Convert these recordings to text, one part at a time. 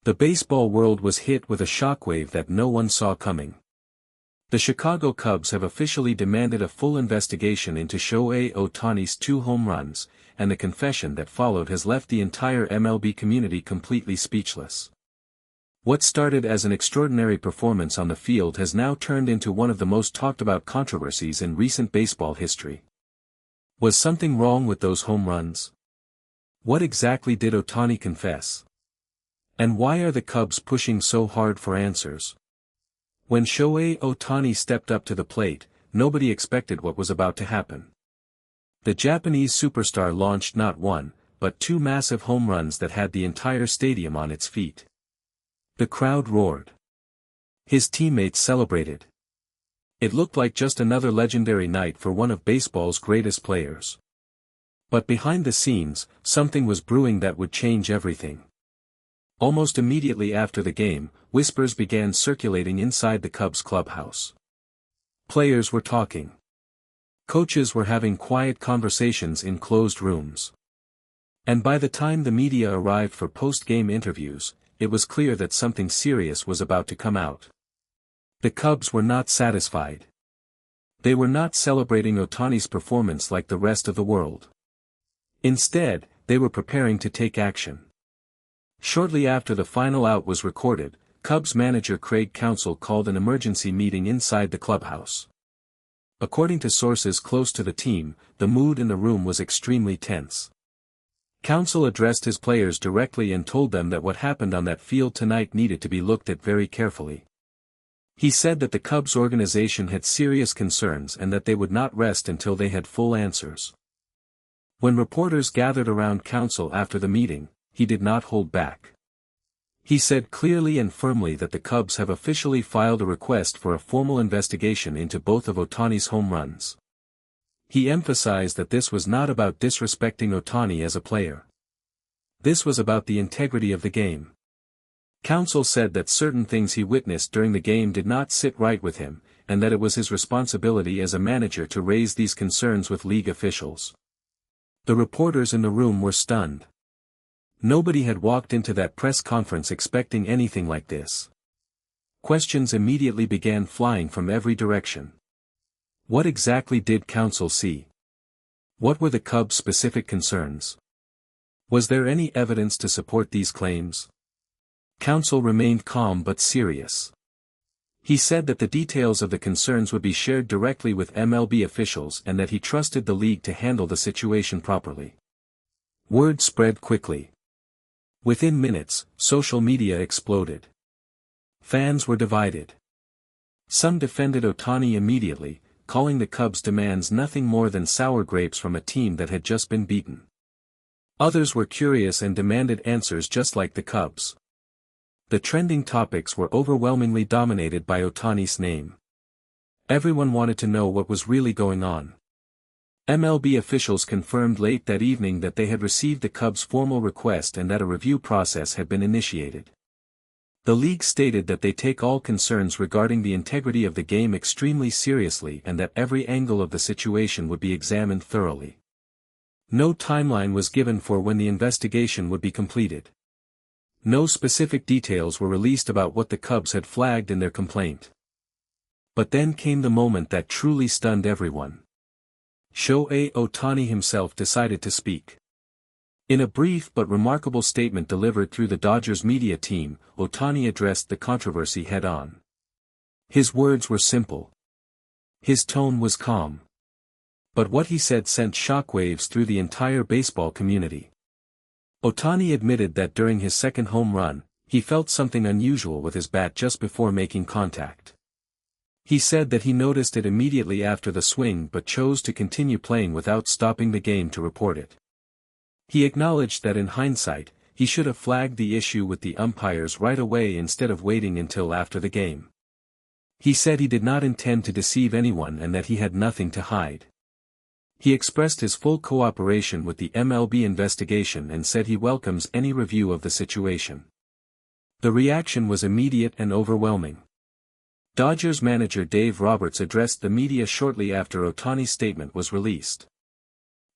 The baseball world was hit with a shockwave that no one saw coming. The Chicago Cubs have officially demanded a full investigation into Shohei Ohtani's 2 home runs, and the confession that followed has left the entire MLB community completely speechless. What started as an extraordinary performance on the field has now turned into one of the most talked about controversies in recent baseball history. Was something wrong with those home runs? What exactly did Ohtani confess? And why are the Cubs pushing so hard for answers? When Shohei Ohtani stepped up to the plate, nobody expected what was about to happen. The Japanese superstar launched not 1, but 2 massive home runs that had the entire stadium on its feet. The crowd roared. His teammates celebrated. It looked like just another legendary night for one of baseball's greatest players. But behind the scenes, something was brewing that would change everything. Almost immediately after the game, whispers began circulating inside the Cubs clubhouse. Players were talking. Coaches were having quiet conversations in closed rooms. And by the time the media arrived for post-game interviews, it was clear that something serious was about to come out. The Cubs were not satisfied. They were not celebrating Ohtani's performance like the rest of the world. Instead, they were preparing to take action. Shortly after the final out was recorded, Cubs manager Craig Counsell called an emergency meeting inside the clubhouse. According to sources close to the team, the mood in the room was extremely tense. Counsell addressed his players directly and told them that what happened on that field tonight needed to be looked at very carefully. He said that the Cubs organization had serious concerns and that they would not rest until they had full answers. When reporters gathered around Counsell after the meeting, he did not hold back. He said clearly and firmly that the Cubs have officially filed a request for a formal investigation into both of Ohtani's home runs. He emphasized that this was not about disrespecting Ohtani as a player. This was about the integrity of the game. Counsell said that certain things he witnessed during the game did not sit right with him, and that it was his responsibility as a manager to raise these concerns with league officials. The reporters in the room were stunned. Nobody had walked into that press conference expecting anything like this. Questions immediately began flying from every direction. What exactly did Counsell see? What were the Cubs' specific concerns? Was there any evidence to support these claims? Counsell remained calm but serious. He said that the details of the concerns would be shared directly with MLB officials and that he trusted the league to handle the situation properly. Word spread quickly. Within minutes, social media exploded. Fans were divided. Some defended Ohtani immediately, calling the Cubs' demands nothing more than sour grapes from a team that had just been beaten. Others were curious and demanded answers just like the Cubs. The trending topics were overwhelmingly dominated by Ohtani's name. Everyone wanted to know what was really going on. MLB officials confirmed late that evening that they had received the Cubs' formal request and that a review process had been initiated. The league stated that they take all concerns regarding the integrity of the game extremely seriously and that every angle of the situation would be examined thoroughly. No timeline was given for when the investigation would be completed. No specific details were released about what the Cubs had flagged in their complaint. But then came the moment that truly stunned everyone. Shohei Ohtani himself decided to speak. In a brief but remarkable statement delivered through the Dodgers media team, Ohtani addressed the controversy head-on. His words were simple. His tone was calm. But what he said sent shockwaves through the entire baseball community. Ohtani admitted that during his second home run, he felt something unusual with his bat just before making contact. He said that he noticed it immediately after the swing but chose to continue playing without stopping the game to report it. He acknowledged that in hindsight, he should have flagged the issue with the umpires right away instead of waiting until after the game. He said he did not intend to deceive anyone and that he had nothing to hide. He expressed his full cooperation with the MLB investigation and said he welcomes any review of the situation. The reaction was immediate and overwhelming. Dodgers manager Dave Roberts addressed the media shortly after Ohtani's statement was released.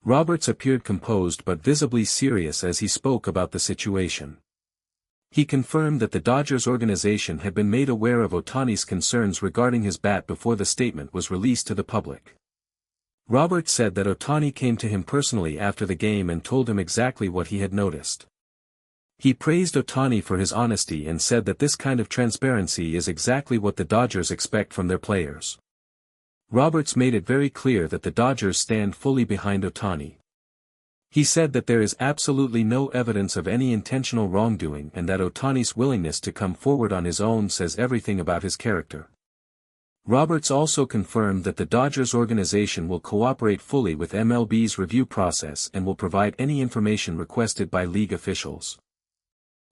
Roberts appeared composed but visibly serious as he spoke about the situation. He confirmed that the Dodgers organization had been made aware of Ohtani's concerns regarding his bat before the statement was released to the public. Roberts said that Ohtani came to him personally after the game and told him exactly what he had noticed. He praised Ohtani for his honesty and said that this kind of transparency is exactly what the Dodgers expect from their players. Roberts made it very clear that the Dodgers stand fully behind Ohtani. He said that there is absolutely no evidence of any intentional wrongdoing and that Ohtani's willingness to come forward on his own says everything about his character. Roberts also confirmed that the Dodgers organization will cooperate fully with MLB's review process and will provide any information requested by league officials.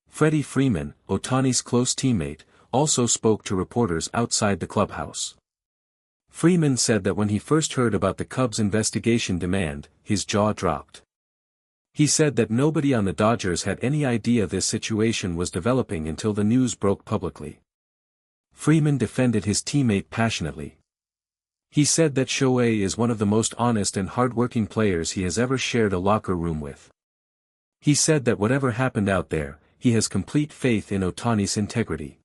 Freddie Freeman, Ohtani's close teammate, also spoke to reporters outside the clubhouse. Freeman said that when he first heard about the Cubs' investigation demand, his jaw dropped. He said that nobody on the Dodgers had any idea this situation was developing until the news broke publicly. Freeman defended his teammate passionately. He said that Shohei is one of the most honest and hardworking players he has ever shared a locker room with. He said that whatever happened out there, he has complete faith in Ohtani's integrity.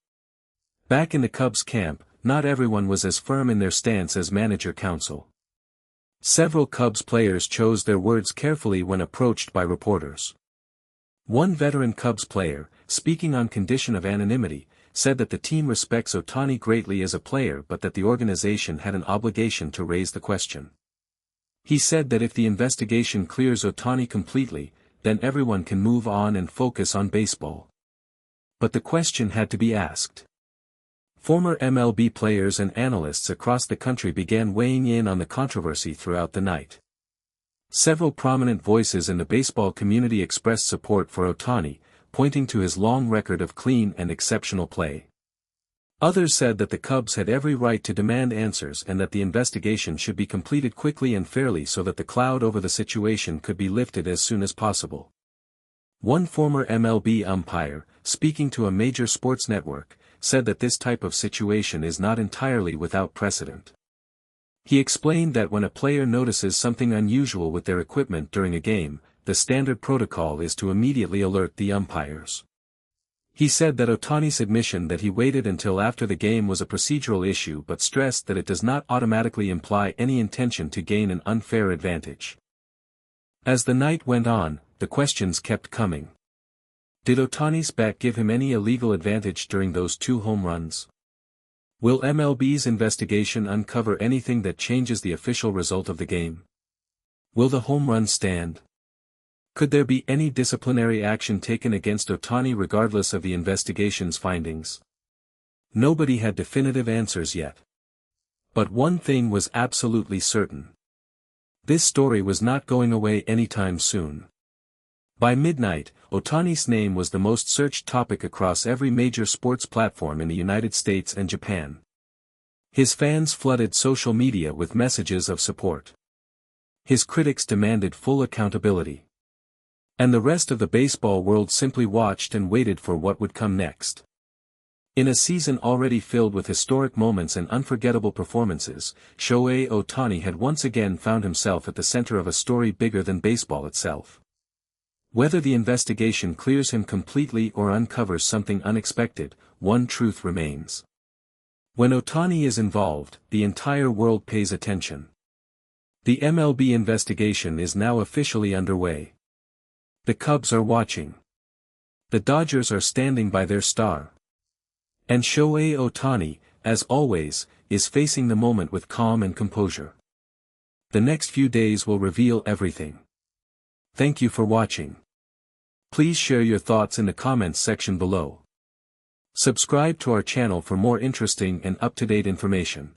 Back in the Cubs camp, not everyone was as firm in their stance as manager counsel. Several Cubs players chose their words carefully when approached by reporters. One veteran Cubs player, speaking on condition of anonymity, said that the team respects Ohtani greatly as a player but that the organization had an obligation to raise the question. He said that if the investigation clears Ohtani completely, then everyone can move on and focus on baseball. But the question had to be asked. Former MLB players and analysts across the country began weighing in on the controversy throughout the night. Several prominent voices in the baseball community expressed support for Ohtani, pointing to his long record of clean and exceptional play. Others said that the Cubs had every right to demand answers and that the investigation should be completed quickly and fairly so that the cloud over the situation could be lifted as soon as possible. One former MLB umpire, speaking to a major sports network, said that this type of situation is not entirely without precedent. He explained that when a player notices something unusual with their equipment during a game, the standard protocol is to immediately alert the umpires. He said that Ohtani's admission that he waited until after the game was a procedural issue but stressed that it does not automatically imply any intention to gain an unfair advantage. As the night went on, the questions kept coming. Did Ohtani's bat give him any illegal advantage during those 2 home runs? Will MLB's investigation uncover anything that changes the official result of the game? Will the home run stand? Could there be any disciplinary action taken against Ohtani regardless of the investigation's findings? Nobody had definitive answers yet. But one thing was absolutely certain. This story was not going away anytime soon. By midnight, Ohtani's name was the most searched topic across every major sports platform in the United States and Japan. His fans flooded social media with messages of support. His critics demanded full accountability. And the rest of the baseball world simply watched and waited for what would come next. In a season already filled with historic moments and unforgettable performances, Shohei Ohtani had once again found himself at the center of a story bigger than baseball itself. Whether the investigation clears him completely or uncovers something unexpected, one truth remains. When Ohtani is involved, the entire world pays attention. The MLB investigation is now officially underway. The Cubs are watching. The Dodgers are standing by their star. And Shohei Ohtani, as always, is facing the moment with calm and composure. The next few days will reveal everything. Thank you for watching. Please share your thoughts in the comments section below. Subscribe to our channel for more interesting and up-to-date information.